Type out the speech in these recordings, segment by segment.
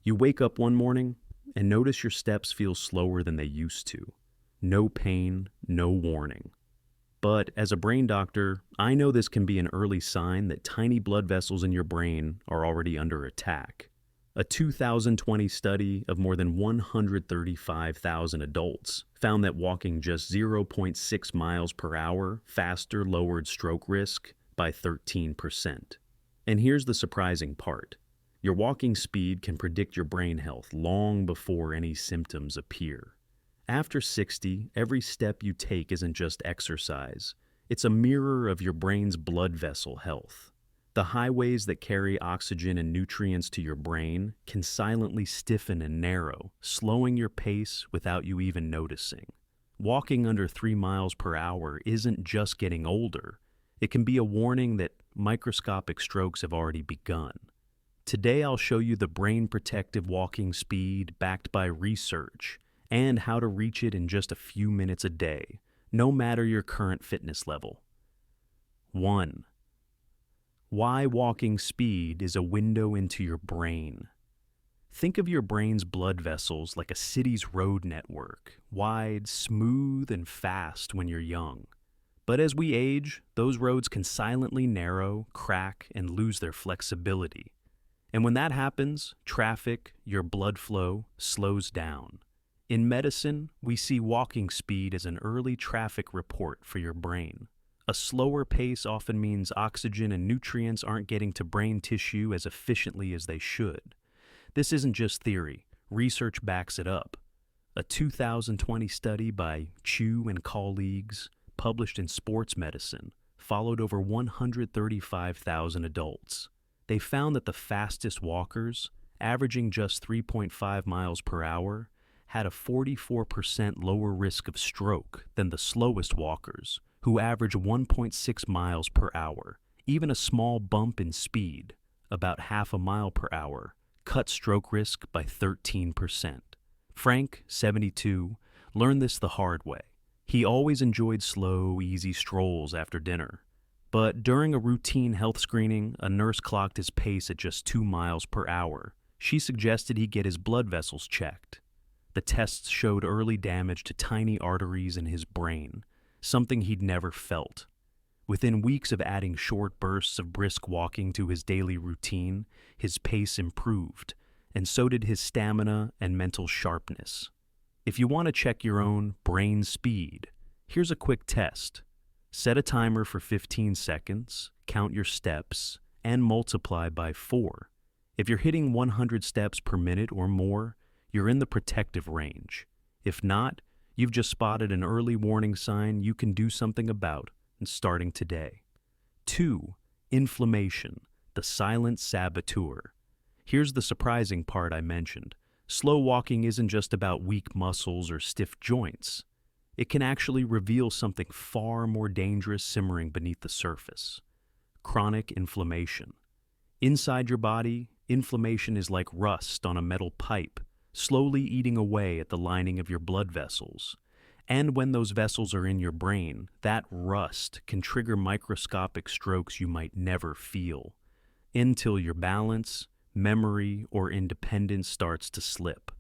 You wake up one morning and notice your steps feel slower than they used to. No pain, no warning. But as a brain doctor, I know this can be an early sign that tiny blood vessels in your brain are already under attack. A 2020 study of more than 135,000 adults found that walking just zero point 0.6 miles per hour faster lowered stroke risk by 13%. And here's the surprising part. Your walking speed can predict your brain health long before any symptoms appear. After 60, every step you take isn't just exercise. It's a mirror of your brain's blood vessel health. The highways that carry oxygen and nutrients to your brain can silently stiffen and narrow, slowing your pace without you even noticing. Walking under 3 miles per hour isn't just getting older. It can be a warning that microscopic strokes have already begun. Today I'll show you the brain protective walking speed backed by research and how to reach it in just a few minutes a day, no matter your current fitness level. 1. Why walking speed is a window into your brain. Think of your brain's blood vessels like a city's road network, wide, smooth, and fast when you're young. But as we age, those roads can silently narrow, crack, and lose their flexibility. And when that happens, traffic, your blood flow, slows down. In medicine, we see walking speed as an early traffic report for your brain. A slower pace often means oxygen and nutrients aren't getting to brain tissue as efficiently as they should. This isn't just theory. Research backs it up. A 2020 study by Chu and colleagues, published in Sports Medicine, followed over 135,000 adults. They found that the fastest walkers, averaging just 3.5 miles per hour, had a 44% lower risk of stroke than the slowest walkers, who average 1.6 miles per hour. Even a small bump in speed, about half a mile per hour, cut stroke risk by 13%. Frank, 72, learned this the hard way. He always enjoyed slow, easy strolls after dinner. But during a routine health screening, a nurse clocked his pace at just 2 miles per hour. She suggested he get his blood vessels checked. The tests showed early damage to tiny arteries in his brain, something he'd never felt. Within weeks of adding short bursts of brisk walking to his daily routine, his pace improved, and so did his stamina and mental sharpness. If you want to check your own brain speed, here's a quick test. Set a timer for 15 seconds, count your steps, and multiply by 4. If you're hitting 100 steps per minute or more, you're in the protective range. If not, you've just spotted an early warning sign you can do something about, and starting today. 2. Inflammation, the silent saboteur. Here's the surprising part I mentioned. Slow walking isn't just about weak muscles or stiff joints. It can actually reveal something far more dangerous simmering beneath the surface. Chronic inflammation. Inside your body, inflammation is like rust on a metal pipe, slowly eating away at the lining of your blood vessels. And when those vessels are in your brain, that rust can trigger microscopic strokes you might never feel, until your balance, memory, or independence starts to slip.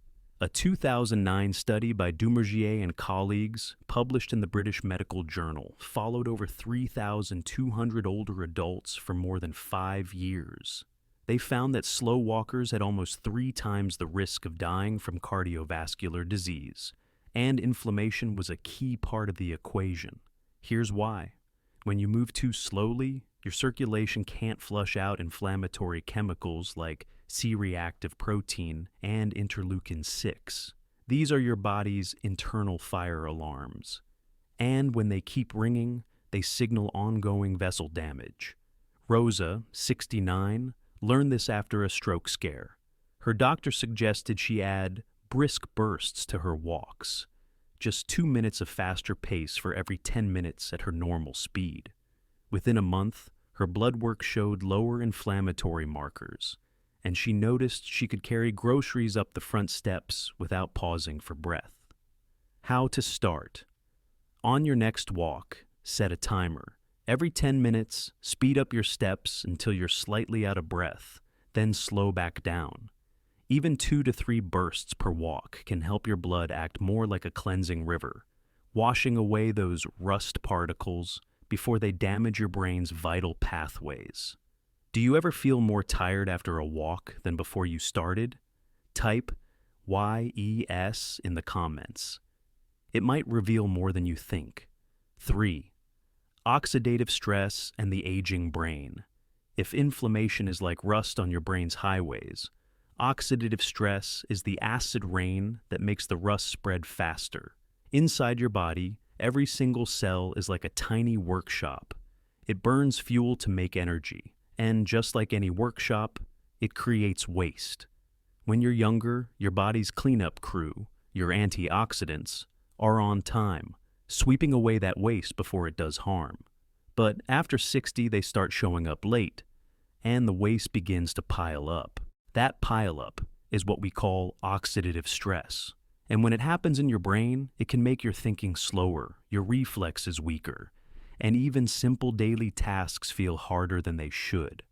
A 2009 study by Dumergier and colleagues, published in the British Medical Journal, followed over 3,200 older adults for more than 5 years. They found that slow walkers had almost 3 times the risk of dying from cardiovascular disease, and inflammation was a key part of the equation. Here's why. When you move too slowly, your circulation can't flush out inflammatory chemicals like C-reactive protein and interleukin-6. These are your body's internal fire alarms. And when they keep ringing, they signal ongoing vessel damage. Rosa, 69, learned this after a stroke scare. Her doctor suggested she add brisk bursts to her walks, just 2 minutes of faster pace for every 10 minutes at her normal speed. Within a month, her blood work showed lower inflammatory markers, and she noticed she could carry groceries up the front steps without pausing for breath. How to start. On your next walk, set a timer. Every 10 minutes, speed up your steps until you're slightly out of breath, then slow back down. Even 2 to 3 bursts per walk can help your blood act more like a cleansing river, washing away those rust particles before they damage your brain's vital pathways. Do you ever feel more tired after a walk than before you started? Type YES in the comments. It might reveal more than you think. 3. Oxidative stress and the aging brain. If inflammation is like rust on your brain's highways, oxidative stress is the acid rain that makes the rust spread faster. Inside your body, every single cell is like a tiny workshop. It burns fuel to make energy, and just like any workshop, it creates waste. When you're younger, your body's cleanup crew, your antioxidants, are on time, sweeping away that waste before it does harm. But after 60, they start showing up late, and the waste begins to pile up. That pileup is what we call oxidative stress. And when it happens in your brain, it can make your thinking slower, your reflexes weaker, and even simple daily tasks feel harder than they should.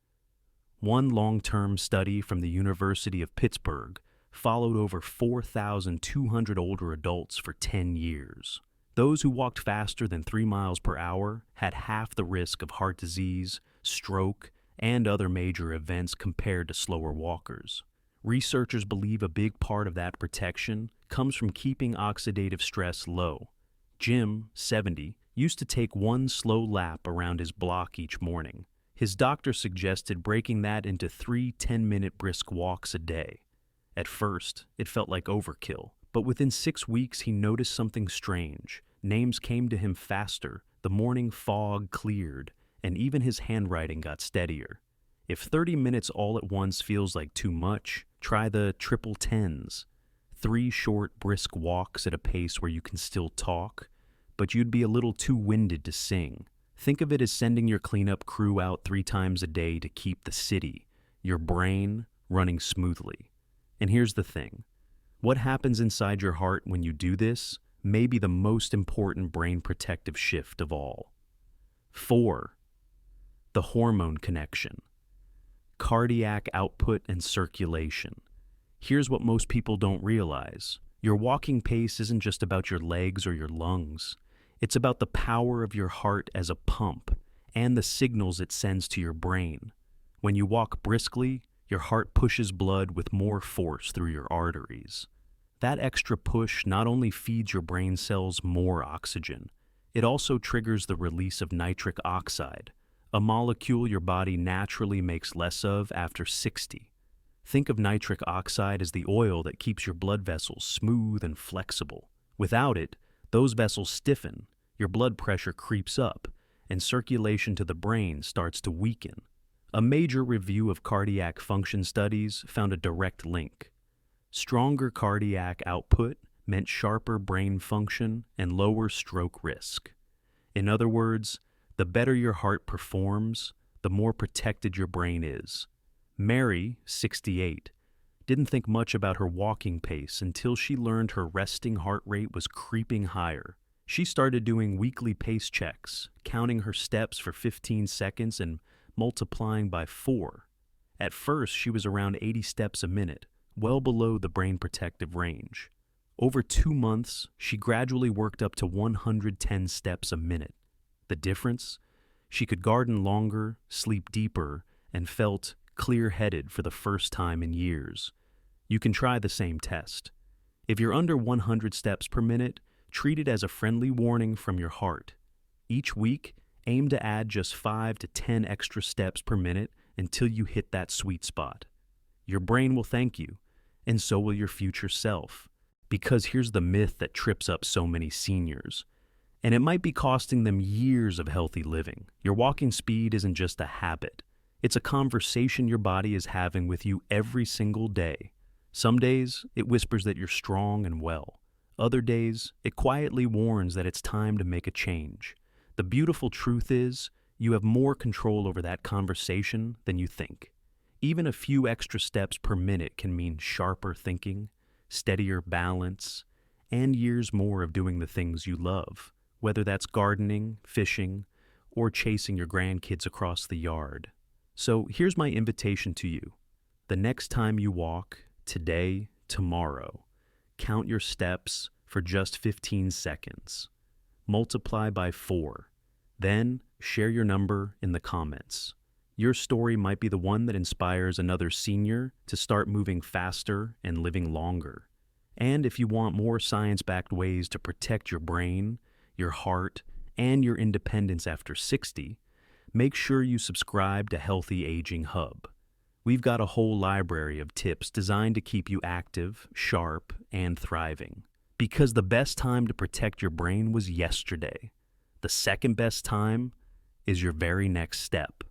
One long-term study from the University of Pittsburgh followed over 4,200 older adults for 10 years. Those who walked faster than 3 miles per hour had half the risk of heart disease, stroke, and other major events compared to slower walkers. Researchers believe a big part of that protection comes from keeping oxidative stress low. Jim, 70, used to take one slow lap around his block each morning. His doctor suggested breaking that into 3 10-minute brisk walks a day. At first, it felt like overkill, but within 6 weeks he noticed something strange. Names came to him faster, the morning fog cleared, and even his handwriting got steadier. If 30 minutes all at once feels like too much, try the triple tens. 3 short, brisk walks at a pace where you can still talk, but you'd be a little too winded to sing. Think of it as sending your cleanup crew out 3 times a day to keep the city, your brain, running smoothly. And here's the thing. What happens inside your heart when you do this may be the most important brain protective shift of all. 4. The hormone connection. Cardiac output and circulation. Here's what most people don't realize. Your walking pace isn't just about your legs or your lungs. It's about the power of your heart as a pump and the signals it sends to your brain. When you walk briskly, your heart pushes blood with more force through your arteries. That extra push not only feeds your brain cells more oxygen, it also triggers the release of nitric oxide, a molecule your body naturally makes less of after 60. Think of nitric oxide as the oil that keeps your blood vessels smooth and flexible. Without it, those vessels stiffen, your blood pressure creeps up, and circulation to the brain starts to weaken. A major review of cardiac function studies found a direct link. Stronger cardiac output meant sharper brain function and lower stroke risk. In other words, the better your heart performs, the more protected your brain is. Mary, 68, didn't think much about her walking pace until she learned her resting heart rate was creeping higher. She started doing weekly pace checks, counting her steps for 15 seconds and multiplying by 4. At first, she was around 80 steps a minute, well below the brain protective range. Over 2 months, she gradually worked up to 110 steps a minute. The difference? She could garden longer, sleep deeper, and felt clear-headed for the first time in years. You can try the same test. If you're under 100 steps per minute, treat it as a friendly warning from your heart. Each week, aim to add just 5 to 10 extra steps per minute until you hit that sweet spot. Your brain will thank you, and so will your future self. Because here's the myth that trips up so many seniors. And it might be costing them years of healthy living. Your walking speed isn't just a habit. It's a conversation your body is having with you every single day. Some days, it whispers that you're strong and well. Other days, it quietly warns that it's time to make a change. The beautiful truth is, you have more control over that conversation than you think. Even a few extra steps per minute can mean sharper thinking, steadier balance, and years more of doing the things you love, whether that's gardening, fishing, or chasing your grandkids across the yard. So here's my invitation to you. The next time you walk, today, tomorrow. Count your steps for just 15 seconds. Multiply by 4. Then share your number in the comments. Your story might be the one that inspires another senior to start moving faster and living longer. And if you want more science-backed ways to protect your brain, your heart, and your independence after 60, make sure you subscribe to Healthy Aging Hub. We've got a whole library of tips designed to keep you active, sharp, and thriving. Because the best time to protect your brain was yesterday. The second best time is your very next step.